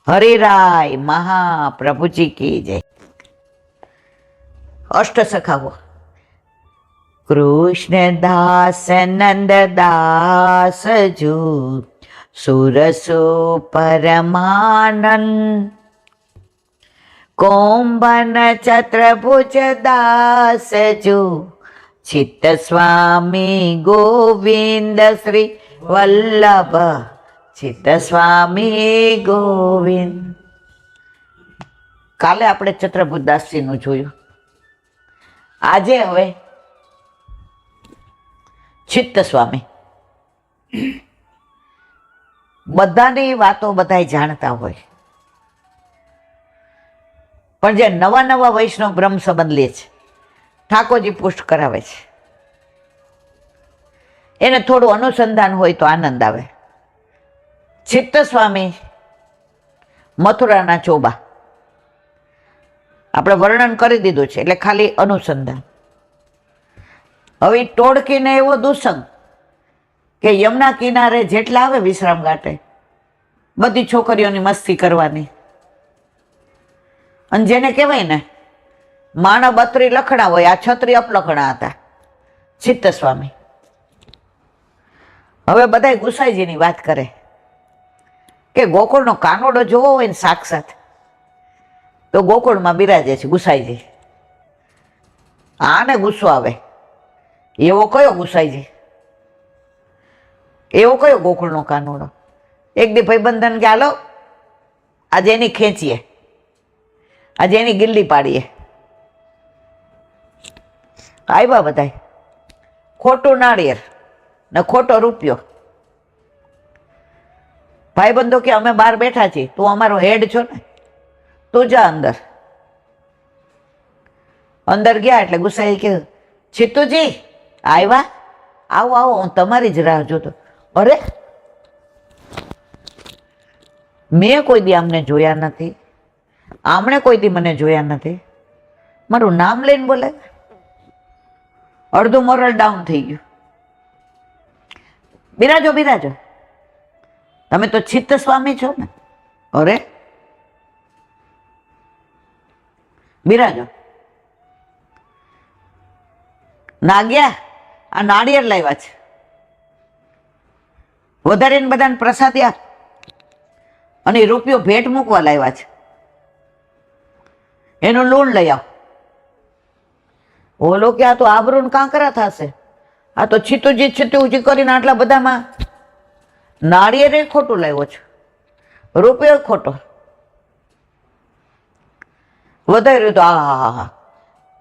હરિરાય મહાપ્રભુજી કી જય। અષ્ટ સખાઓ। કૃષ્ણદાસ નંદદાસ જો સુરસુ પરમાનંદ, કોંબન ચત્રભુજ દાસ જો ચિત્ત સ્વામી ગોવિંદ શ્રી વલ્લભ ચિત્ત સ્વામી ગોવિંદ। કાલે આપણે ચત્રભુજદાસજીનું જોયું, આજે હવે ચિત્ત સ્વામી। બધાની વાતો બધાય જાણતા હોય, પણ જે નવા નવા વૈષ્ણવ બ્રહ્મ સંબંધ લે છે, ઠાકોરજી પુષ્ટ કરાવે છે, એને થોડું અનુસંધાન હોય તો આનંદ આવે। ચિત્ત સ્વામી મથુરાના ચોબા આપણે વર્ણન કરી દીધું છે, એટલે ખાલી અનુસંધાન। હવે ટોળકીને એવો દુસંગ કે યમુના કિનારે જેટલા આવે વિશ્રામ ઘાટે બધી છોકરીઓની મસ્તી કરવાની, અને જેને કહેવાય ને માણા બત્રી લખણા હોય, આ છત્રી અપલખણા હતા ચિત્ત સ્વામી। હવે બધા ગુસાઈજીની વાત કરે કે ગોકુળનો કાનોડો જોવો હોય ને સાક્ષાત, તો ગોકુળમાં બિરાજે છે ગુસાઈજી। આને ગુસ્સો આવે, એવો કયો ગુસાઈજી, એવો કયો ગોકુળનો કાનોડો? એક દી ભાઈબંધન કે હાલો આજે એની ખેંચીએ, આજે એની ગિલ્લી પાડીએ। આવ્યા બધાય, ખોટું નાળિયેર ને ખોટો રૂપિયો। ભાઈબંધો કે અમે બહાર બેઠા છીએ, તું અમારો હેડ છો ને, તું જા અંદર। અંદર ગયા એટલે ગુસાઈ કીધું, ચિત્તુજી આવ્યા? આવો આવો, હું તમારી જ રાહ જોતો। અરે મેં કોઈ દી આમને જોયા નથી, આમણે કોઈ દી મને જોયા નથી, મારું નામ લઈને બોલે। અડધું મોરલ ડાઉન થઈ ગયું। બિરાજો બિરાજો, તમે તો ચિત્ત સ્વામી છો ને? અરે બિરાજો। નાગ્યા આ નાળિયેર લાવ્યા છે, વધારીને બધાને પ્રસાદ આપ, અને રૂપિયો ભેટ મૂકવા લાવ્યા છે, એનું લૂણ લઈ આવ। ઓલો કે આ તો આબરૂ કાંકરા થશે, આ તો છીતુજી છીતુજી કરીને આટલા બધામાં નાળિયેર ખોટું લાવ્યો છે, રૂપિયો ખોટો વધાર્યું તો આ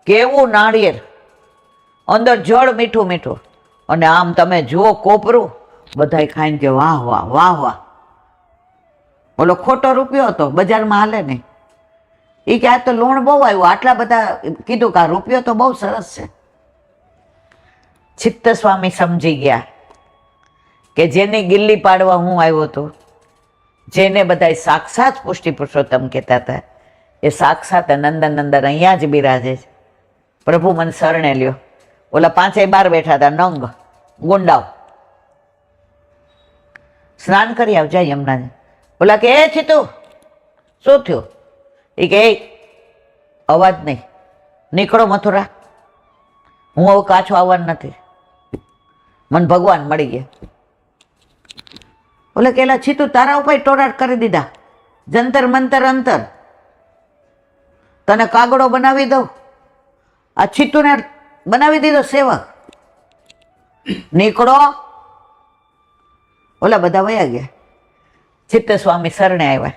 કેવું નાળિયેર, અંદર જળ મીઠું મીઠું, અને આમ તમે જુઓ કોપરું, બધાય ખાઈને કે વાહ વાહ વાહ વાહ। ઓલો ખોટો રૂપિયો હતો, બજારમાં હાલે નહીં, એ કે આ તો લૂણ બહુ આવ્યું, આટલા બધા કીધું કે આ રૂપિયો તો બહુ સરસ છે। ચિત્ત સ્વામી સમજી ગયા કે જેની ગિલ્લી પાડવા હું આવ્યો હતો, જેને બધા સાક્ષાત પુષ્ટિ પુરુષોત્તમ કહેતા હતા, એ સાક્ષાત નંદન નંદન અહીંયા જ બિરાજે છે। પ્રભુ મને શરણે લ્યો। ઓલા પાંચેય બાર બેઠા હતા નંગ ગુંડાઓ, સ્નાન કરી આવજા યમુનાજી। ઓલા કે એ છીતુ શું થયું? એ કે અવાજ નહીં, નીકળો મથુરા, હું હવે કાછો આવવાનું નથી, મને ભગવાન મળી ગયા। ઓલે કેલા છીતુ તારા ઉપર ટોરાટ કરી દીધા, જંતર મંતર અંતર, તને કાગડો બનાવી દઉં, આ છીતુને બનાવી દીધો સેવક, નીકળો। ઓલા બધા વયા ગયા, ચિત્ત સ્વામી શરણે આવ્યા।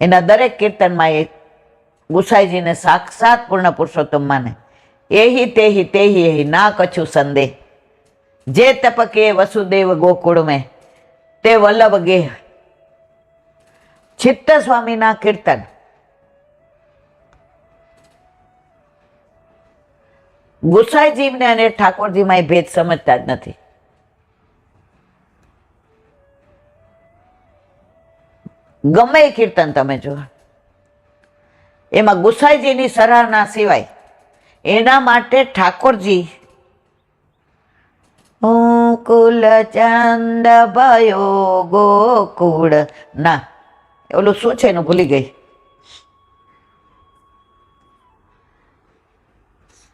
એના દરેક કીર્તનમાં એ ગુસાઈજીને સાક્ષાત પૂર્ણ પુરુષોત્તમ માને। એહી તેહી તેહી એહી ના કછું સંદેહ, જે તપકે વસુદેવ ગોકુળ મેં તે વલ્લભ ગેહ। ચિત્ત સ્વામીના કીર્તન ગુસાઈજીને અને ઠાકોરજીમાં એ ભેદ સમજતા જ નથી। ગમે એ કીર્તન તમે જુઓ, એમાં ગુસાઈજીની સરાહના સિવાય એના માટે ઠાકોરજી કુલ ચંદ ભયો ગોકુળ. ના, ઓલું શું છે એનું ભૂલી ગઈ.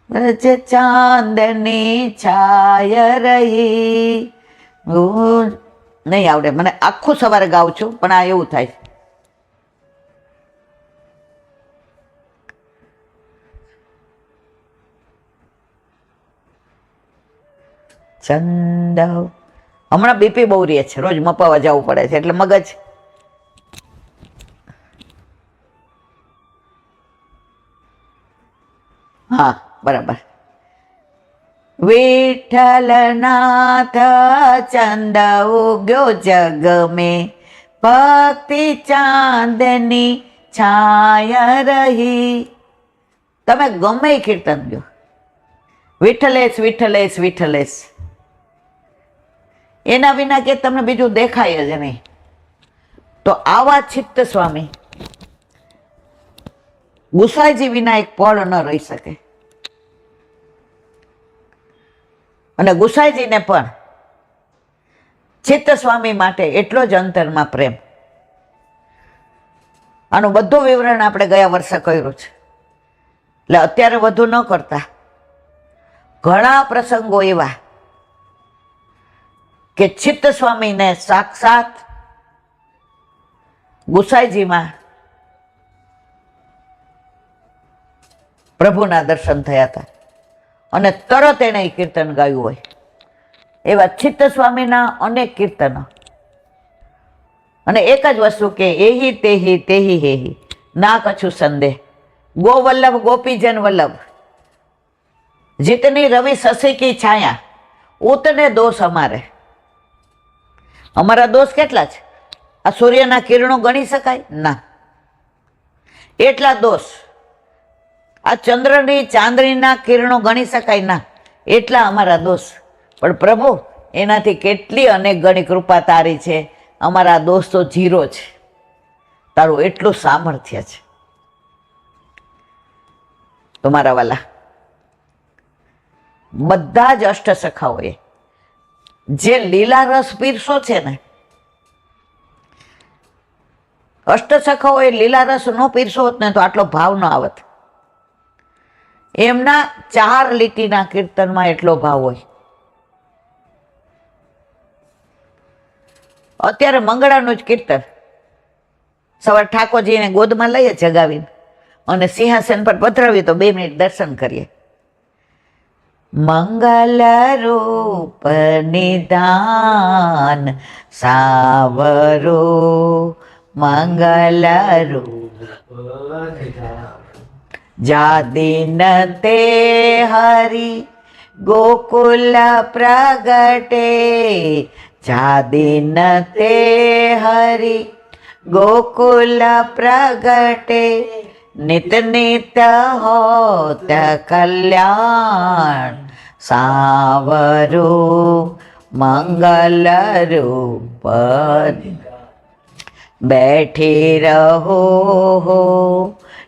રજ ચાંદની છાય રહી. નહીં આવડે મને, આખું સવારે ગાઉં છું પણ આ એવું થાય. ચંદ, હમણાં બીપી બહુ રહે છે, રોજ મપાવા જવું પડે છે એટલે મગજ. હા બરાબર. વિઠ્ઠલનાથ ચંદ ઉગ્યો જગ મેં, ભક્તિ ચાંદની છાય રહી. તમે ગમે એ કીર્તન ગયો, વિઠ્ઠલેશ વિઠ્ઠલેશ વિઠ્ઠલેશ, એના વિના કે તમને બીજું દેખાય જ નહીં. તો આવા ચિત્ત સ્વામી ગુસાઈજી વિના એક પળ ન રહી શકે. અને ગુસાઈજીને પણ ચિત્ત સ્વામી માટે એટલો જ અંતરમાં પ્રેમ. આનું બધું વિવરણ આપણે ગયા વર્ષે કર્યું છે એટલે અત્યારે વધુ ન કરતા. ઘણા પ્રસંગો એવા કે ચિત્ત સ્વામીને સાક્ષાત ગુસાઈજીમાં પ્રભુના દર્શન થયા હતા અને તરત એણે કીર્તન ગાયું હોય. એવા ચિત્ત સ્વામીના અનેક કીર્તનો. અને એક જ વસ્તુ કે એહી તેહી તેહી હેહી ના કછું સંદેહ, ગોવલ્લભ ગોપીજન વલ્લભ, જીતની રવિ શશી કી છાયા, ઉતને દોષ અમારે. અમારા દોષ કેટલા છે? આ સૂર્યના કિરણો ગણી શકાય? ના, એટલા દોષ. આ ચંદ્રની ચાંદનીના કિરણો ગણી શકાય? ના, એટલા અમારા દોષ. પણ પ્રભુ એનાથી કેટલી અનેક ગણી કૃપા તારી છે, અમારા દોષ તો જીરો છે, તારું એટલું સામર્થ્ય છે. તમારા વાલા બધા જ અષ્ટસખાઓએ જે લીલા રસ પીરસો છે ને, અષ્ટસખાઓએ લીલા રસ ન પીરસો હોત ને તો આટલો ભાવ ન આવત. એમના 4 લીટીના કીર્તનમાં એટલો ભાવ હોય. અત્યારે મંગળાનું જ કીર્તન સવાર ઠાકોરજીને ગોદમાં લઈએ જગાવીને અને સિંહાસન પર પધરાવીએ તો 2 મિનિટ દર્શન કરીએ. મંગલ રૂપ નિધાન સાવરો, મંગલ રૂપ જાદિન તે હરિ ગોકુલ પ્રગટે, જાદિન તે હરિ ગોકુલ પ્રગટે, નિત નિત હોત કલ્યાણ સાવરો, મંગલ રૂપ बैठे रहो हो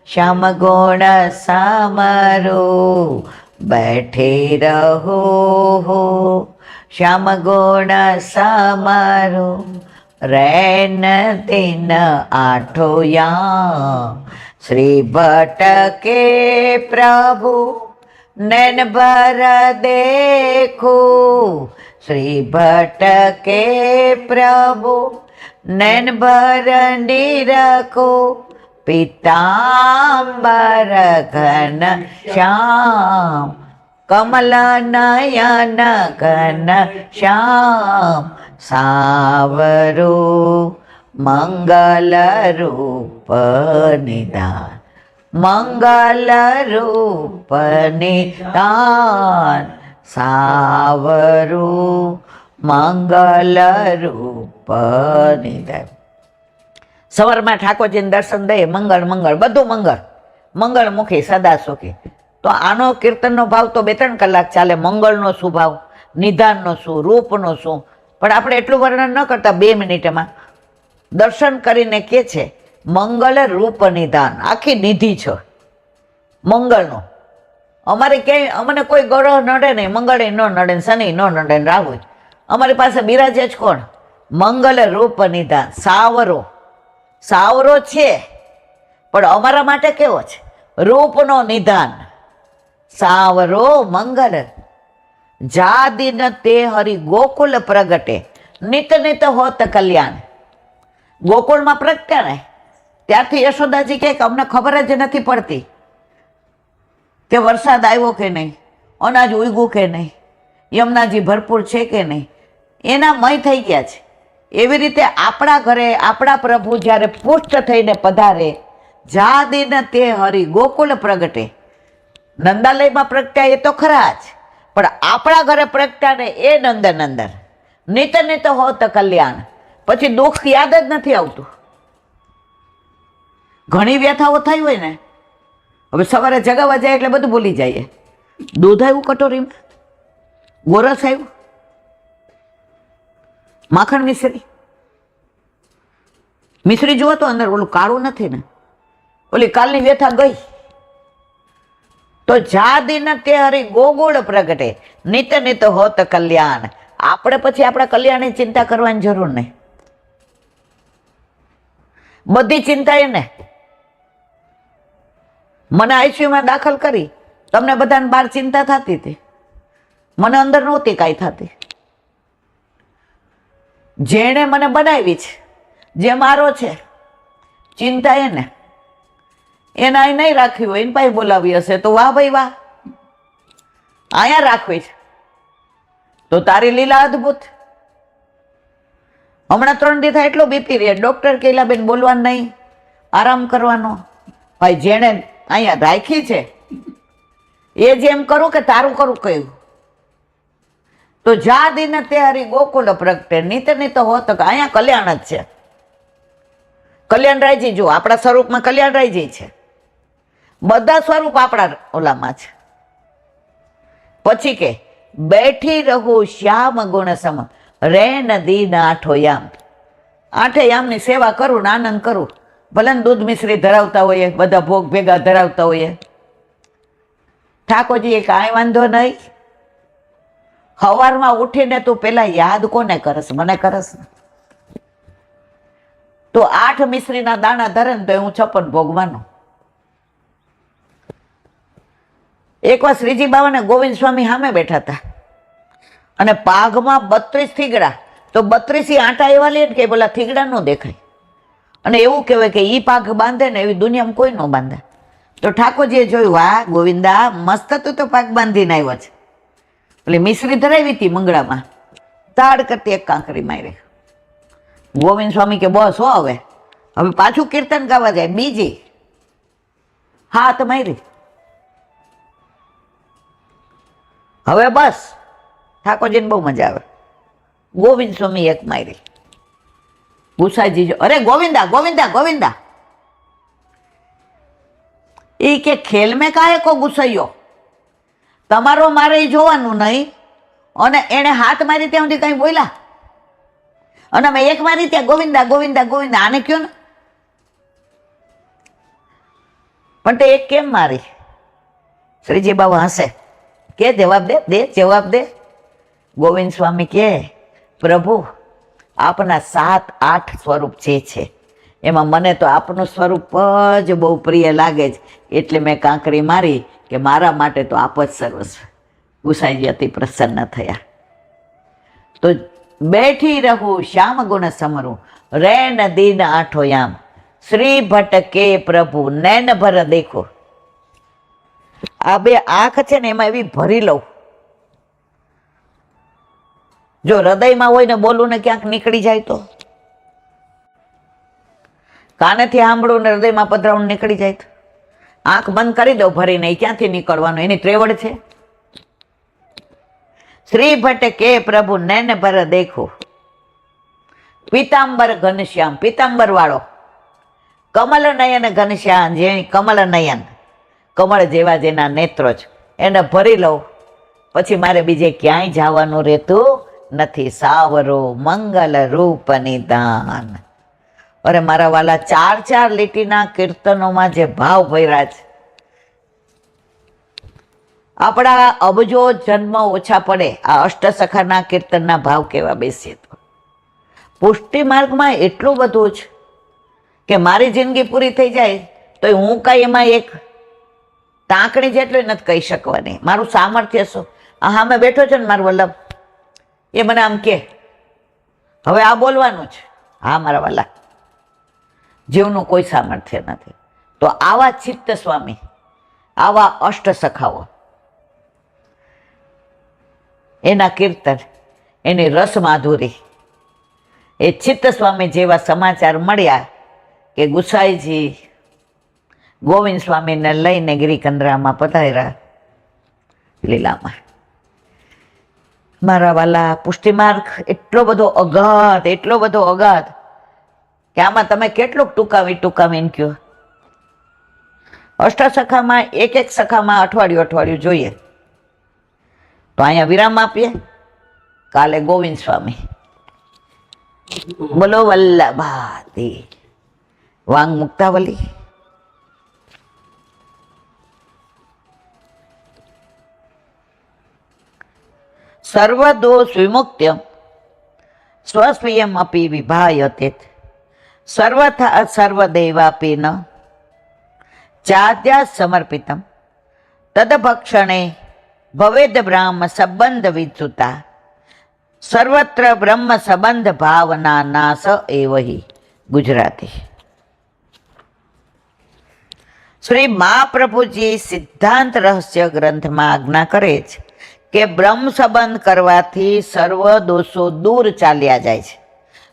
श्याम गुण समरो, बैठे रहो हो श्याम गुण समरो, रैन दिन आठो या श्री भट्ट के प्रभु नैन भर देखो, श्री भट्ट के प्रभु नैन भर निरखो, पीतांबर घन श्याम कमल नयन घन श्याम सावरो, मंगल रूप निधान, मंगल रूप निधान सावरो, મંગલ રૂપ નિધાન. સવારમાં ઠાકોરજીને દર્શન દઈએ, મંગળ મંગળ, બધું મંગળ, મંગળમુખી સદા સુખી. તો આનો કીર્તનનો ભાવ તો 2-3 કલાક ચાલે. મંગળનો શું ભાવ, નિધાનનો શું, રૂપનો શું, પણ આપણે એટલું વર્ણન ન કરતા 2 મિનિટમાં દર્શન કરીને કે છે મંગળ રૂપ નિધાન, આખી નિધિ છે મંગળનો. અમારે ક્યાંય અમને કોઈ ગ્રહ નડે નહીં, મંગળે ન નડે ને શનિ ન નડે ને રાહુ. અમારી પાસે બિરાજે જ કોણ? મંગલ રૂપ નિધાન. સાવરો સાવરો છે પણ અમારા માટે કેવો છે? રૂપનો નિધાન. સાવરો મંગલ જા દિન તે હરિ ગોકુલ પ્રગટે નિત નિત હોત કલ્યાણ. ગોકુળમાં પ્રગટ્યા ને ત્યારથી યશોદાજી કહે કે અમને ખબર જ નથી પડતી કે વરસાદ આવ્યો કે નહીં, અનાજ ઉગ્યું કે નહીં, યમુનાજી ભરપૂર છે કે નહીં. એના મય થઈ ગયા છે. એવી રીતે આપણા ઘરે આપણા પ્રભુ જ્યારે પુષ્ટ થઈને પધારે, જા દિન તે હરિ ગોકુલ પ્રગટે. નંદાલયમાં પ્રગટ્યા એ તો ખરા જ, પણ આપણા ઘરે પ્રગટ્યા ને એ નંદનંદન. નિત નિત હોત કલ્યાણ. પછી દુઃખ યાદ જ નથી આવતું. ઘણી વ્યથાઓ થઈ હોય ને, હવે સવારે જગાવા જાય એટલે બધું ભૂલી જઈએ. દૂધ આવ્યું કટોરીમાં, ગોરસ આવ્યું, માખણ મિશ્રી જુઓ તો અંદર ઓલું કાળું નથી ને, ઓલી કાલની વ્યથા ગઈ. તો જા દિન તે હરિ ગોકુળ પ્રગટે નિત નિત હોત કલ્યાણ. આપણે પછી આપણા કલ્યાણની ચિંતા કરવાની જરૂર નહીં. બધી ચિંતા એને. મને આઈસીયુમાં દાખલ કરી, તમને બધાને બહાર ચિંતા થતી હતી, મને અંદર નહોતી કાંઈ થતી. જેણે મને બનાવી છે, જે મારો છે, ચિંતા એને અહીં નહીં રાખવી હોય, એની પાસે બોલાવી હશે તો વાહ ભાઈ વાહ, અહીંયા રાખવી છે તો તારી લીલા અદભુત. હમણાં 3 દી થાય એટલો બીપી રહે, ડોક્ટર કહેલા બેન બોલવાનું નહીં, આરામ કરવાનો. ભાઈ જેણે અહીંયા રાખી છે એ જેમ કરું કે તારું કરું કહ્યું. તો જા દિન તે હરિ ગોકુલ પ્રગટે નિત નિત હોત. અહીંયા કલ્યાણ જ છે. કલ્યાણરાયજી જો આપણા સ્વરૂપમાં કલ્યાણરાયજી છે, બધા સ્વરૂપ આપણા ઓલામાં છે. પછી કે બેઠી રહું શ્યામ ગુણ સમ રેન દીન આઠો યામ. 8 યામની સેવા કરું ને આનંદ કરું. ભલે દૂધ મિશ્રી ધરાવતા હોઈએ, બધા ભોગ ભેગા ધરાવતા હોઈએ. ઠાકોરજીએ કાંઈ વાંધો નહીં, સવારમાં ઉઠીને તું પેલા યાદ કોને કરસ? મને કરસ ને. તો 8 મિશ્રીના દાણા ધરે ને તો હું 56 ભોગ માનું. એકવાર શ્રીજી બાવાને ગોવિંદ સ્વામી સામે બેઠા હતા અને પાઘમાં 32 થીગડા. તો 32 આંટા એવા લે કે બોલા થીગડા ન દેખાય. અને એવું કહેવાય કે ઈ પાઘ બાંધે ને એવી દુનિયામાં કોઈ ન બાંધે. તો ઠાકોરજીએ જોયું, વાહ ગોવિંદા, મસ્ત તો પાઘ બાંધીને આવ્યો છે. એટલે મિશ્રી ધરાવી હતી મંગળામાં, તાડ કરતી એક કાંકરી મારી. ગોવિંદ સ્વામી કે બસ હો, હવે પાછું કીર્તન ગાવા જાય. બીજી હાથ મારી, હવે બસ. ઠાકોરજીને બહુ મજા આવે. ગોવિંદ સ્વામી એક મારી. ગુસાઈજી જો, અરે ગોવિંદા ગોવિંદા ગોવિંદા. એ કે ખેલ મેં કાહે કો ગુસાઈયો, તમારો મારે જોવાનું નહીં. અને એને હાથ મારી ત્યાં સુધી કઈ બોલ્યા, અને મેં એક મારી ત્યાં ગોવિંદા ગોવિંદા ગોવિંદા. આને કયો ને. પણ તે એક કેમ મારી? શ્રીજી બાબા હશે કે જવાબ દે જવાબ દે. ગોવિંદ સ્વામી કે પ્રભુ આપના 7-8 સ્વરૂપ જે છે એમાં મને તો આપનું સ્વરૂપ જ બહુ પ્રિય લાગે છે, એટલે મેં કાંકરી મારી કે મારા માટે તો આપ જ સર્વસ્વ. ગુસાઈજી અતિ પ્રસન્ન થયા. તો બેઠી રહું શ્યામ ગુણ સમરું રેન દીન આઠો યામ. શ્રી ભટ્ટ કે પ્રભુ નૈન ભર દેખો. આ 2 આંખ છે ને એમાં એવી ભરી લઉં. જો હૃદયમાં હોય ને બોલું ને ક્યાંક નીકળી જાય તો, કાનેથી સાંભળું ને હૃદયમાં પધરાવું નીકળી જાય તો, આંખ બંધ કરી દો ભરીને, ક્યાંથી નીકળવાનું? એની ત્રેવડ છે. શ્રી ભટ્ટ કે પ્રભુ નૈન ભર દેખો. પીતાંબર ઘનશ્યામ, પીતાંબર વાળો. કમલ નયન ઘનશ્યામ, જે કમલ નયન, કમળ જેવા જેના નેત્રો છે, એને ભરી લઉં. પછી મારે બીજે ક્યાંય જવાનું રહેતું નથી. સાવરો મંગલ રૂપ નિદાન. અરે મારા વાલા, 4 લીટીના કીર્તનોમાં જે ભાવ ભર્યા છે, આપણા અબજો જન્મ ઓછા પડે આ અષ્ટસખાના કીર્તનના ભાવ કેવા બેસીએ તો. પુષ્ટિ માર્ગમાં એટલું બધું જ કે મારી જિંદગી પૂરી થઈ જાય તો હું કાંઈ એમાં એક ટાંકણી જેટલું નથી કહી શકવાની. મારું સામર્થ્ય શું? હા મેં બેઠો છે ને મારું વલ્લભ, એ મને આમ કે હવે આ બોલવાનું છે. હા મારા વાલા, જીવનું કોઈ સામર્થ્ય નથી. તો આવા ચિત્ત સ્વામી, આવા અષ્ટસખાઓ, એના કીર્તન, એની રસ માધુરી, એ ચિત્ત સ્વામી જેવા સમાચાર મળ્યા કે ગુસાઈજી ગોવિંદ સ્વામીને લઈને ગિરિકંદરામાં પધાર્યા લીલામાં. મારા વાલા, પુષ્ટિમાર્ગ એટલો બધો અગાધ કે આમાં તમે કેટલુંક ટૂંકાવીને કહો. અષ્ટસખામાં એક સખામાં અઠવાડિયું જોઈએ તો અહીંયા વિરામ આપીએ. કાલે ગોવિંદ સ્વામી. બોલો વલ્લભાદી વાંગ મુક્તાવલી. સર્વદોષ વિમુક્ત્યમ સ્વસ્વીયમ અપી વિભાયતે સર્વથા સર્વદેવાપી ન ચાદ્યા સમર્પિતમ તદભક્ષણે ભવેદ બ્રહ્મ સંબંધ વિચુતા સર્વત્ર બ્રહ્મ સંબંધ ભાવના નાશ એવહી. ગુજરાતી. શ્રી મહાપ્રભુજી સિદ્ધાંત રહસ્ય ગ્રંથમાં આજ્ઞા કરે છે કે બ્રહ્મ સંબંધ કરવાથી સર્વ દોષો દૂર ચાલ્યા જાય છે.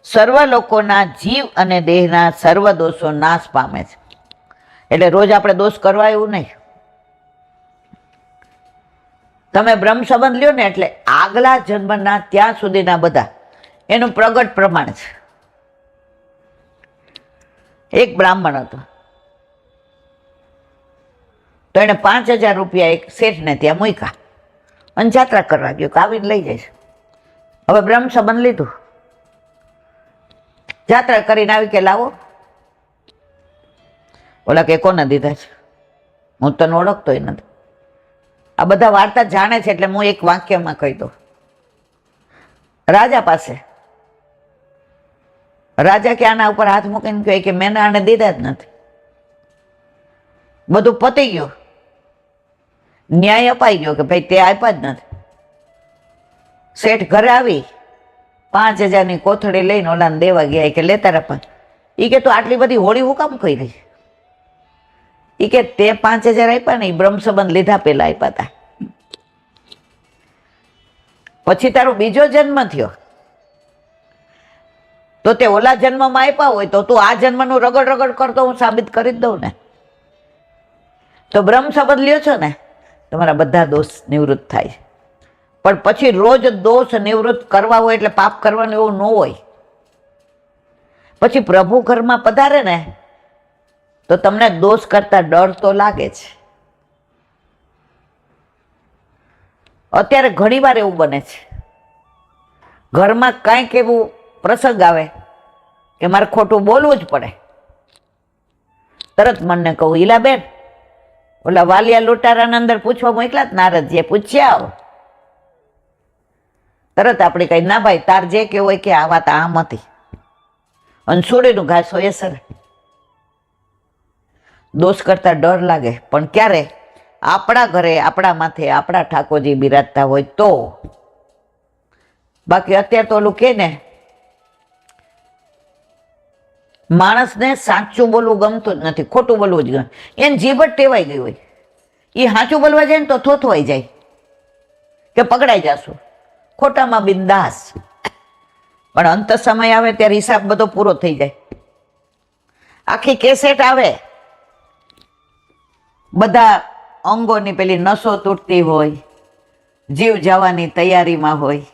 સર્વ લોકોના જીવ અને દેહના સર્વ દોષો નાશ પામે છે. એટલે રોજ આપણે દોષ કરવા એવું નહીં. તમે બ્રહ્મ સંબંધ લ્યો ને એટલે આગલા જન્મના ત્યાં સુધીના બધા એનું પ્રગટ પ્રમાણ છે. એક બ્રાહ્મણ હતો તો એને 5,000 રૂપિયા એક શેઠને ત્યાં મૂક્યા અને જાત્રા કરવા ગયો કે આવીને લઈ જાય છે. હવે બ્રહ્મ સંબંધ લીધું, જાત્રા કરીને આવી કે લાવો. ઓલા કે કોને દીધા છે? હું તને ઓળખતોય નથી. આ બધા વાર્તા જાણે છે એટલે હું એક વાક્યમાં કહી દઉં. રાજા પાસે રાજા કે આના ઉપર હાથ મૂકીને કહે કે મેં આને દીધા જ નથી. બધું પતી ગયું, ન્યાય અપાઈ ગયો કે ભાઈ તે આપ્યા જ નથી. શેઠ ઘરે આવી 5,000ની કોથળી લઈને ઓલાને દેવા ગયા કે લેતા રપા. એ કે તું આટલી બધી હોળી હું કામ કહી રહી? એ કે તે 5,000 આપ્યા ને એ બ્રહ્મ સંબંધ લીધા પેલા આપ્યા હતા. પછી તારો બીજો જન્મ થયો તો તે ઓલા જન્મમાં આપ્યા હોય તો તું આ જન્મનું રગડ કરતો હું સાબિત કરી જ દઉં ને. તો બ્રહ્મ સંબંધ લ્યો છો ને તમારા બધા દોષ નિવૃત્ત થાય. પણ પછી રોજ દોષ નિવૃત્ત કરવા હોય એટલે પાપ કરવાનું એવું ન હોય. પછી પ્રભુ ઘરમાં પધારે ને તો તમને દોષ કરતા ડર તો લાગે છે. અત્યારે ઘણી વાર એવું બને છે, ઘરમાં કાંઈક એવું પ્રસંગ આવે કે મારે ખોટું બોલવું જ પડે. તરત મને કહું, ઈલાબેન ઓલા વાલિયા લૂંટારાના અંદર પૂછવા મોકલા જ નારદજીએ પૂછ્યા આવો. તરત આપણે કઈ ના ભાઈ તાર જે કેવું હોય કે આ વાત આમ હતી અને છોડીનું ઘાસ હોય સર. દોષ કરતા ડર લાગે પણ ક્યારે? આપણા ઘરે આપણા માથે આપણા ઠાકોરજી બિરાજતા હોય તો. બાકી અત્યારે તો ઓલું કે ને માણસને સાચું બોલવું ગમતું જ નથી, ખોટું બોલવું જ ગમે. એને જીભ જ ટેવાઈ ગઈ હોય. એ સાચું બોલવા જાય ને તો થોથવાઈ જાય કે પકડાઈ જશું. ખોટામાં બિંદાસ. પણ અંત સમય આવે ત્યારે હિસાબ બધો પૂરો થઈ જાય. આખી કેસેટ આવે, બધા અંગોની પેલી નસો તૂટતી હોય, જીવ જવાની તૈયારીમાં હોય,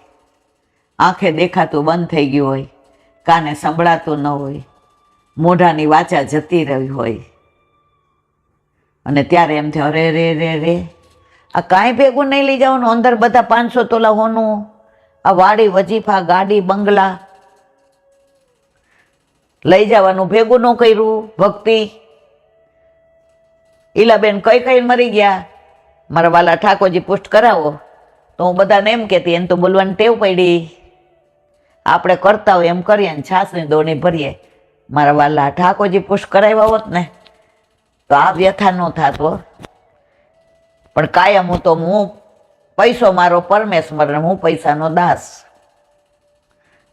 આંખે દેખાતું બંધ થઈ ગયું હોય, કાને સંભળાતું ન હોય, મોઢાની વાચા જતી રહી હોય અને ત્યારે એમ થયો અરે રે રે રે આ કાંઈ ભેગું નહીં લઈ જવાનું. અંદર બધા 500 તોલા હોનું, આ વાડી વજીફા ગાડી બંગલા લઈ જવાનું ભેગું ન કર્યું. ભક્તિ ઈલાબેન કઈ મરી ગયા, મારા વાલા ઠાકોરજી પુષ્ટ કરાવો તો હું બધાને એમ કહેતી, એને તો બોલવાની ટેવ પડી, આપણે કરતા હોય એમ કરીએ ને છાસની દોણી ભરીએ. મારા વાલા ઠાકોરજી પુષ્ટ કરાવ્યા હોત ને તો આ વ્યથા ન થતો. પણ કાયમ હું પૈસો મારો પરમેશ્વર, હું પૈસાનો દાસ.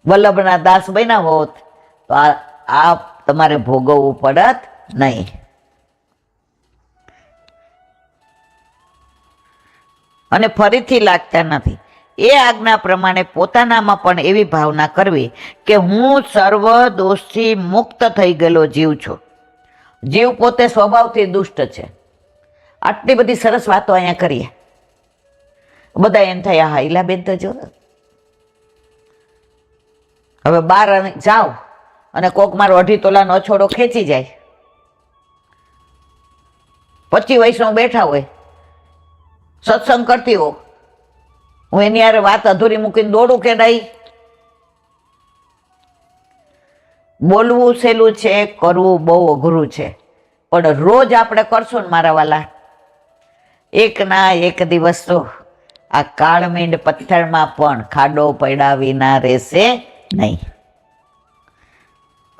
વલ્લભના દાસ બન્યા હોત તો આ તમારે ભોગવવું પડત નહીં. અને ફરીથી લાગતા નથી. એ આજ્ઞા પ્રમાણે પોતાનામાં પણ એવી ભાવના કરવી કે હું સર્વ દોષથી મુક્ત થઈ ગયેલો જીવ છું. જીવ પોતે સ્વભાવથી દુષ્ટ છે. આટલી બધી સરસ વાતો અહીંયા કરીએ, બધા એમ થાય હા ઈલાબેન તો જો હવે બહાર જાઓ અને કોક મારો 2.5 તોલાનો અછોડો ખેંચી જાય, 25 વર્ષનો બેઠા હોય, સત્સંગ કરતી હો, હું એની યાર વાત અધૂરી મૂકીને દોડું કે નહીં? બોલવું સહેલું છે, કરવું બહુ અઘરું છે. પણ રોજ આપણે કરશું ને મારા વાલા, એક ના એક દિવસ તો આ કાળમીંડ પથ્થરમાં પણ ખાડો પડ્યા વિના રહેશે નહીં.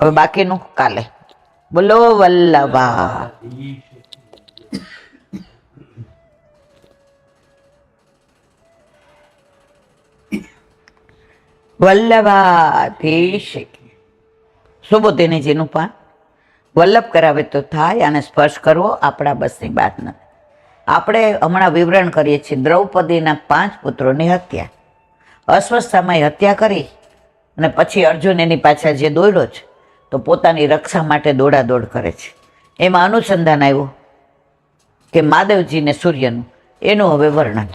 હવે બાકીનું કાલે. બોલો વલ્લભા. વલ્લભાધીશ. સુબોધિનીજીનું પાન વલ્લભ કરાવે તો થાય, અને સ્પર્શ કરવો આપણા બસની વાત નથી. આપણે હમણાં વિવરણ કરીએ છીએ દ્રૌપદીના 5 પુત્રોની હત્યા. અસ્વસ્થતામાં હત્યા કરી અને પછી અર્જુન એની પાછળ જે દોડ્યો છે તો પોતાની રક્ષા માટે દોડાદોડ કરે છે. એમાં અનુસંધાન આવ્યું કે મહાદેવજીને સૂર્યનું, એનું હવે વર્ણન.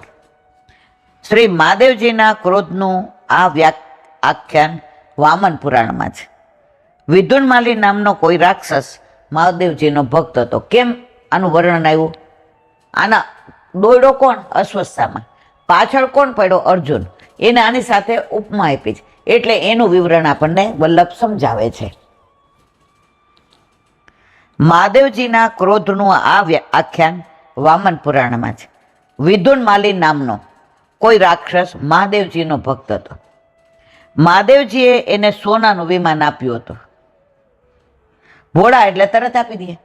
શ્રી મહાદેવજીના ક્રોધનું આ આખ્યાન વામન પુરાણમાં છે. વિદુન્માલી નામનો કોઈ રાક્ષસ મહાદેવજીનો ભક્ત હતો. કેમ આનું વર્ણન આવ્યું? આના દોડ્યો કોણ? અસ્વસ્થતામાં. પાછળ કોણ પડ્યો? અર્જુન. એને આની સાથે ઉપમા આપી છે, એટલે એનું વિવરણ આપણને વલ્લભ સમજાવે છે. મહાદેવજીના ક્રોધનું આ આખ્યાન વામન પુરાણમાં છે. વિદુન્માલી નામનો કોઈ રાક્ષસ મહાદેવજીનો ભક્ત હતો. મહાદેવજીએ એને સોનાનું વિમાન આપ્યું હતું. ભોળા એટલે તરત આપી દે,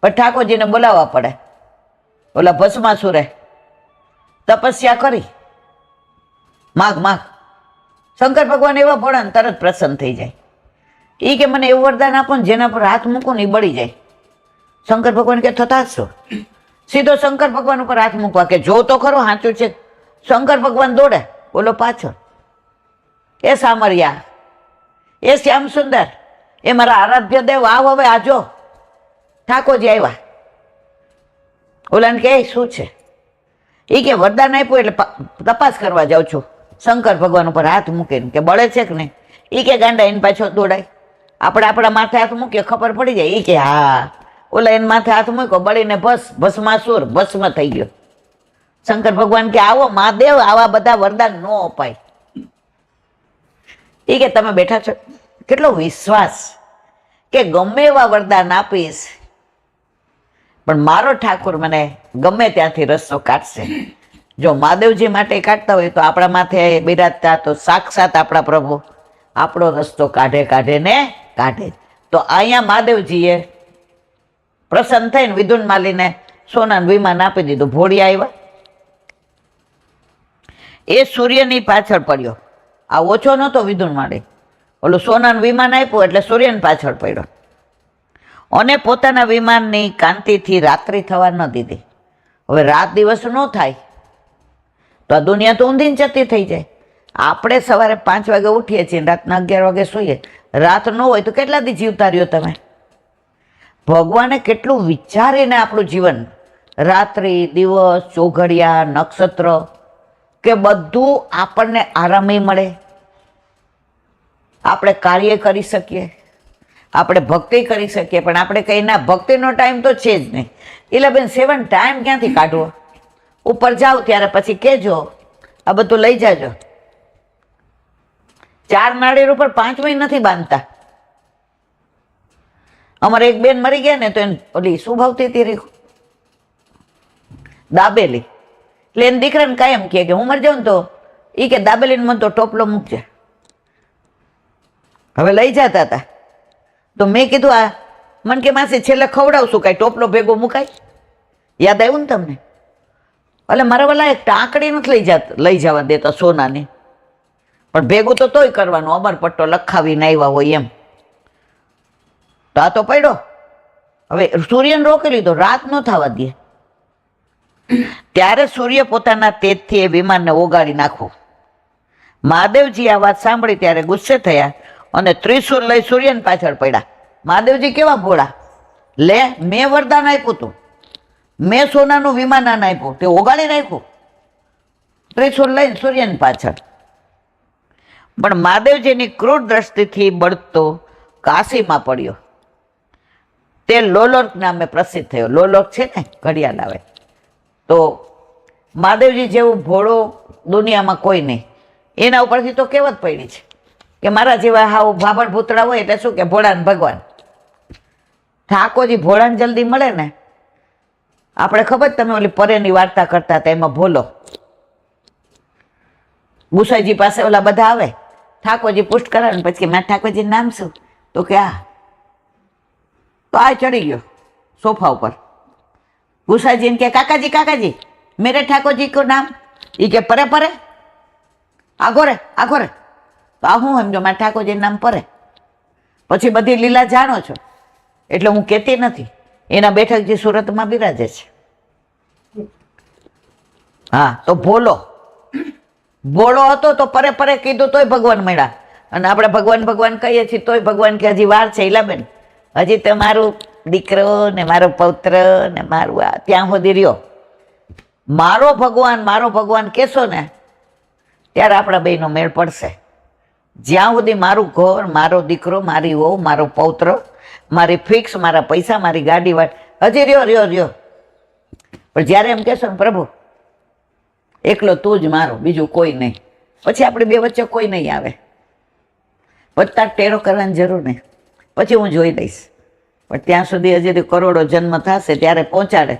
પણ ઠાકોરજીને બોલાવવા પડે. ઓલા ભસ્માસુરે તપસ્યા કરી, માગ માગ. શંકર ભગવાન એવા ભોળા ને તરત પ્રસન્ન થઈ જાય. એ કે મને એવું વરદાન આપો ને જેના પર હાથ મૂકો ને એ બળી જાય. શંકર ભગવાન કે થતા શું? સીધો શંકર ભગવાન ઉપર હાથ મૂકવા કે જો તો ખરો સાચું છે. શંકર ભગવાન દોડે, બોલો પાછળ. એ સામરિયા, એ શ્યામ સુંદર, એ મારા આરાધ્ય દેવ, આવ હવે આજો. ઠાકોરજી આવ્યા. ઓલાને કે શું છે? એ કે વરદાન આપ્યું એટલે તપાસ કરવા જાઉં છું. શંકર ભગવાન ઉપર હાથ મૂકીને કે બળે છે કે નહીં? એ કે ગાંડા એને પાછો દોડાય. આપણે આપણા માથે હાથ મૂકીએ ખબર પડી જાય. એ કે હા, ઓલા એને માથે હાથ મૂક્યો, બળીને ભસ્માસુર ભસ્મ થઈ ગયો. શંકર ભગવાન કે આવો મહાદેવ, આવા બધા વરદાન ન અપાય. એ કે તમે બેઠા છો, કેટલો વિશ્વાસ કે ગમે એવા વરદાન આપીશ પણ મારો ઠાકોર મને ગમે ત્યાંથી રસ્તો કાઢશે. જો મહાદેવજી માટે કાઢતા હોય તો આપણા માથે બિરાજતા તો સાક્ષાત આપણા પ્રભુ આપણો રસ્તો કાઢે ને કાઢે. તો અહીંયા મહાદેવજીએ પ્રસન્ન થઈને વિદુન્માલીને સોનાનું વિમાન આપી દીધું. ભોળિયા આવ્યા, એ સૂર્યની પાછળ પડ્યો. આ ઓછો નહોતો વિદુન્માલી, ઓલું સોનાનું વિમાન આપ્યું એટલે સૂર્યની પાછળ પડ્યો. અને પોતાના વિમાનની કાંતિથી રાત્રિ થવા ન દીધી. હવે રાત દિવસ ન થાય તો આ દુનિયા તો ઊંધીને જતી થઈ જાય. આપણે સવારે 5 વાગે ઉઠીએ છીએ, રાતના 11 વાગે સૂઈએ. રાત ન હોય તો કેટલા દી જીવતા રહ્યો તમે? ભગવાને કેટલું વિચારીને આપણું જીવન, રાત્રિ દિવસ, ચોઘડિયા, નક્ષત્ર, કે બધું આપણને આરામી મળે, આપણે કાર્ય કરી શકીએ, આપણે ભક્તિ કરી શકીએ. પણ આપણે કંઈ ના, ભક્તિનો ટાઈમ તો છે જ નહીં. એટલે બેન 7 ટાઈમ ક્યાંથી કાઢવો? ઉપર જાઓ ત્યારે પછી કહેજો આ બધું લઈ જાજો. 4 નાળિયેર ઉપર 5મી નથી બાંધતા. અમારે એક બેન મરી ગયા ને તો એને ઓલી શું ભાવતી હતી દાબેલી, એટલે એને દીકરાને કાયમ કહે કે હું મરી જાઉં ને તો એ કે દાબેલીને મને તો ટોપલો મૂકજે. હવે લઈ જતા હતા તો મેં કીધું આ મને કે માસી છેલ્લે ખવડાવશું કાંઈ ટોપલો ભેગો મુકાય? યાદ આવ્યું ને તમને? એટલે મારા વાલા એક ટાંકડી નથી લઈ જવા દેતા સોનાની, પણ ભેગું તો તોય કરવાનું, અમરપટ્ટો લખાવીને આવ્યા હોય એમ. તો આ તો પડ્યો. હવે સૂર્યને રોકી લીધો, રાત ન થવા દે. ત્યારે સૂર્ય પોતાના તેજથી એ વિમાનને ઓગાળી નાખવું. મહાદેવજી આ વાત સાંભળી ત્યારે ગુસ્સે થયા અને ત્રિશૂળ લઈ સૂર્યની પાછળ પડ્યા. મહાદેવજી કેવા ભોળા, લે મેં વરદાન આપ્યું હતું, મેં સોનાનું વિમાન આને આપ્યું, તે ઓગાળી નાખ્યું ત્રિશૂળ લઈને સૂર્યની પાછળ. પણ મહાદેવજીની ક્રૂર દ્રષ્ટિથી બળતો કાશીમાં પડ્યો. તે લોલોક નામે પ્રસિદ્ધ થયો. લોલોક છે ને ઘડિયાળ આવે. તો મહાદેવજી જેવું ભોળો દુનિયામાં કોઈ નહીં. એના ઉપરથી તો કહેવત પડી છે કે મારા જેવા હાવ ભાભણ ભૂતળા હોય એટલે શું કે ભોળાને ભગવાન. ઠાકોરજી ભોળાને જલ્દી મળે ને. આપણે ખબર તમે ઓલી પરેની વાર્તા કરતા હતા એમાં ભોલો ગુસાઈજી પાસે ઓલા બધા આવે, ઠાકોરજી પુષ્ટ કરે ને પછી મારા ઠાકોરજી નામ શું? તો કે આ. તો આ ચડી ગયો સોફા ઉપર. ગુસાઈજીને કે કાકાજી કાકાજી મેરે ઠાકોરજી કો નામ? એ કે પરે પરે, આગો રે આગો રે. તો આ હું સમજો મારા ઠાકોરજીનું નામ પરે. પછી બધી લીલા જાણો છો એટલે હું કહેતી નથી. એના બેઠકજી સુરતમાં બિરાજે છે. હા, તો ભોળો હતો તો પરે પરે કીધું તોય ભગવાન મળ્યા. અને આપણે ભગવાન ભગવાન કહીએ છીએ તોય ભગવાન કે હજી વાર છે ઈલાબેન, હજી તો મારું દીકરો ને મારો પૌત્ર ને મારું આ ત્યાં સુધી રહ્યો. મારો ભગવાન કહેશો ને ત્યારે આપણા બેનો મેળ પડશે. જ્યાં સુધી મારું ઘર, મારો દીકરો, મારી વહુ, મારો પૌત્ર, મારી ફિક્સ, મારા પૈસા, મારી ગાડી વાટ હજી રહ્યો. પણ જ્યારે એમ કહેશો ને પ્રભુ એકલો તું જ મારો, બીજું કોઈ નહીં, પછી આપણે બે વચ્ચે કોઈ નહીં આવે. વધતા ટેરો કરવાની જરૂર નહીં, પછી હું જોઈ લઈશ. પણ ત્યાં સુધી હજી કરોડો જન્મ થશે ત્યારે પહોંચાડે.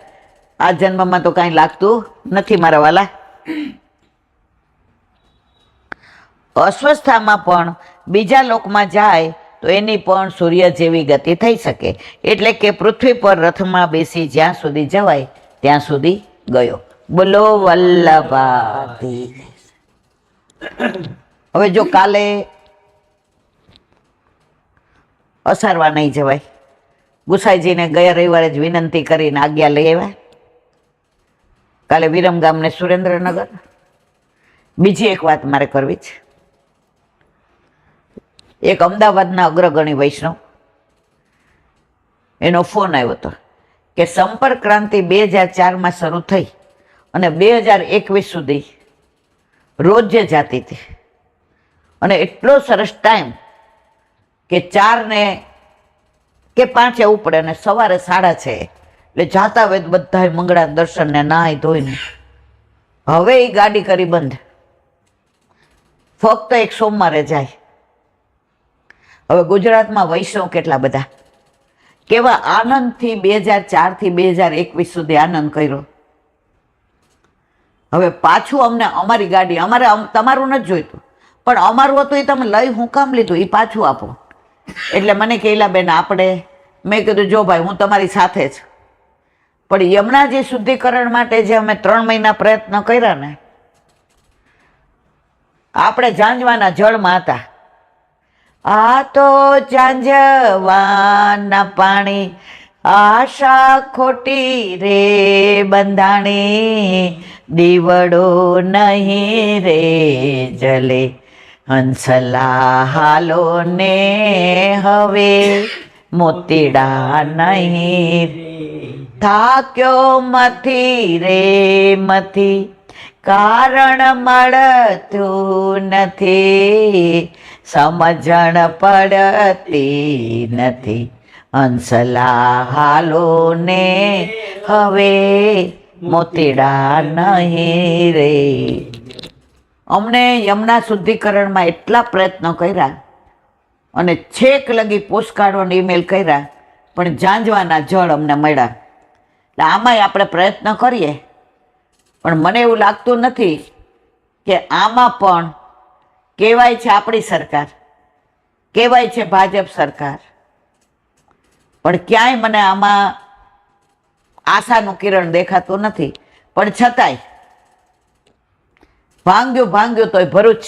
આ જન્મમાં તો કાંઈ લાગતું નથી મારા વાલા. અસ્વસ્થતામાં પણ બીજા લોકમાં જાય તો એની પણ સૂર્ય જેવી ગતિ થઈ શકે. એટલે કે પૃથ્વી પર રથમાં બેસી જ્યાં સુધી જવાય ત્યાં સુધી ગયો. બોલો વલ્લભાધી. હવે જો કાલે અસારવા નહીં જવાય, ગુસાઈજીને ગયા રવિવારે જ વિનંતી કરીને આજ્ઞા લઈ આવ્યા. કાલે વિરમગામ ને સુરેન્દ્રનગર. બીજી એક વાત મારે કરવી છે. એક અમદાવાદના અગ્રગણી વૈષ્ણવ, એનો ફોન આવ્યો હતો કે સંપર્ક ક્રાંતિ 2004માં શરૂ થઈ અને 2021 સુધી રોજ જે જાતી હતી અને એટલો સરસ ટાઈમ કે 4 ને કે 5 એવું પડે અને સવારે 6:30 એટલે જાતા હોય બધા મંગળા દર્શન ને નાહી ધોઈને. હવે એ ગાડી કરી બંધ, ફક્ત એક સોમવારે જાય. હવે ગુજરાતમાં વૈષ્ણવ કેટલા બધા, કેવા આનંદથી 2004 થી 2021 સુધી આનંદ કર્યો. હવે પાછું અમને અમારી ગાડી, અમારે તમારું નથી જોઈતું પણ અમારું હતું એ તમે લઈ હું કામ લીધું, એ પાછું આપો. એટલે મને કહેલા બેન આપણે, મેં કીધું જો ભાઈ હું તમારી સાથે જ, પણ યમુનાજી શુદ્ધિકરણ માટે જે અમે 3 મહિના પ્રયત્ન કર્યા ને, આપણે ઝાંઝવાના જળમાં હતા. આ તો ઝાંઝવાના પાણી આશા ખોટી રે બંધાણી, દીવડો નહીં રે જલે હંસલા હાલો ને હવે મોતીડા નહીં. થાક્યો મથી રે મથી કારણ મળતું નથી, સમજણ પડતી નથી, હંસલા હાલો ને હવે મોતીડા નહીં રે. અમને યમુના શુદ્ધિકરણમાં એટલા પ્રયત્નો કર્યા અને છેક લગી પોસ્ટકાર્ડો ઈમેલ કર્યા પણ ઝાંઝવાના જળ અમને મળ્યા. એટલે આમાંય આપણે પ્રયત્ન કરીએ પણ મને એવું લાગતું નથી કે આમાં પણ કહેવાય છે આપણી સરકાર, કહેવાય છે ભાજપ સરકાર, પણ ક્યાંય મને આમાં આશાનું કિરણ દેખાતું નથી. પણ છતાંય ભાંગ્યું તોય ભરૂચ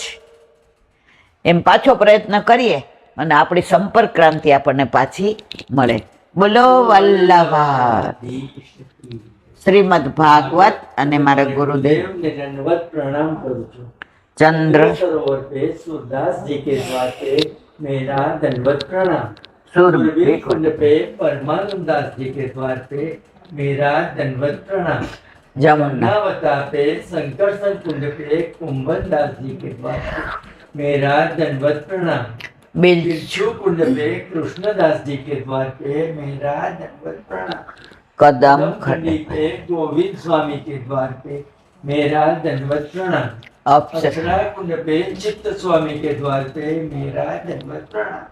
એમ પાછો પ્રયત્ન કરીએ અને આપણી સંપર્ક ક્રાંતિ આપણને પાછી મળે. બોલો વલ્લભા શ્રીમદ ભાગવત અને મારા ગુરુદેવ दंडवत प्रणाम करूँ છું. ચંદ્ર सरोवर पे सूरदास जी के द्वार पे मेरा दंडवत प्रणाम. सूर्य सूरवीर कुंड पे परमानंद दास जी के द्वार पे मेरा दंडवत प्रणाम. जमुना जमुनावता पे संकर्षण कुंड पे कुंभन दास जी के द्वार पे मेरा दंडवत प्रणाम. बिल बिच्छू कुंड पे कृष्णदास जी के द्वार पे मेरा दंडवत प्रणाम. कदम खंडी खड़े पे गोविंद स्वामी के द्वार पे मेरा दंडवत प्रणाम. अप्सरा अक्षरा कुंड पे चित्त स्वामी के द्वार पे मेरा दंडवत प्रणाम.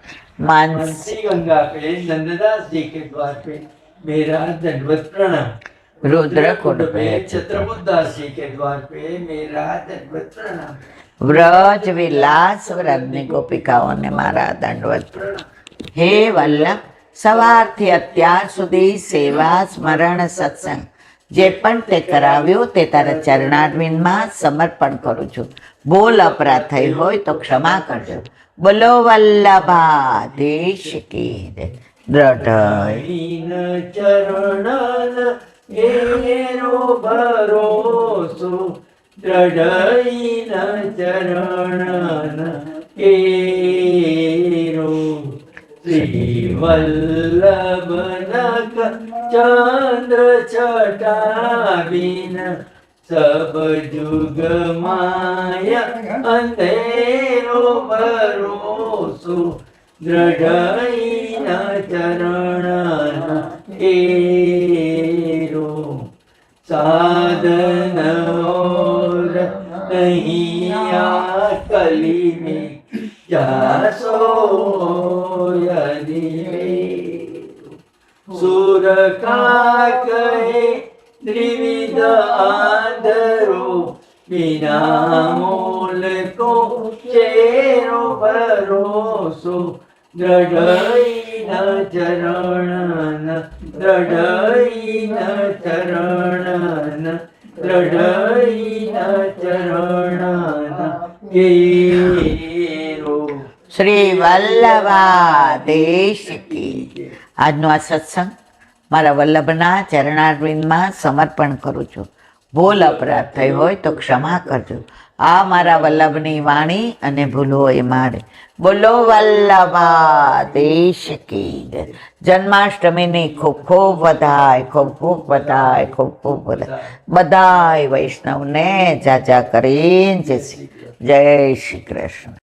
मानस मनसी गंगा पे नंददास जी के द्वार पे मेरा दंडवत प्रणाम. रुद्र कुंड पे छत्रपुर दास जी के द्वार पे मेरा दंडवत प्रणाम. વ્રજ વિલાસ વ્રજની ગોપિકાઓને મારા દંડવત. હે વલ્લભ, સવારથી અત્યાર સુધી સેવા સ્મરણ સત્સંગ જે પણ તે કરાવ્યું તે તારા ચરણારવિંદમાં સમર્પણ કરું છું. ભૂલ અપરાધ થઈ હોય તો ક્ષમા કરજો. બોલો વલ્લભાધીશ કી જય. દ્રઢ ચરણ એરો ભરોસો દ્રઢઈન ચરણ એરો શ્રી વલ્લભનક ચંદ્ર છટાવીન સબ જુગ માય અંધેરો ભરોસો દ્રઢઈન ચરણ એરો साधन और नहीं कली में जासो यदि सुर का कहे त्रिविध आंधरो बिना मोल को चेरो भरोसो દ્રઢઈન ચરણ દ્રઢઈન ચરણ દ્રઢઈન ચરણ કેરો. શ્રી વલ્લભાધીશ કી. આજનો આ સત્સંગ મારા વલ્લભના ચરણારવિંદમાં સમર્પણ કરું છું. ભૂલ અપરાધ થઈ હોય તો ક્ષમા કરજો. આ મારા વલ્લભની વાણી અને ભૂલો એ મારે. બોલો વલ્લભાધીશ કી જય. જન્માષ્ટમીની ખૂબ ખૂબ વધાય, ખૂબ ખૂબ વધાય, ખૂબ ખૂબ વધાય. બધાય વૈષ્ણવને જાજા કરીને જય શ્રી કૃષ્ણ.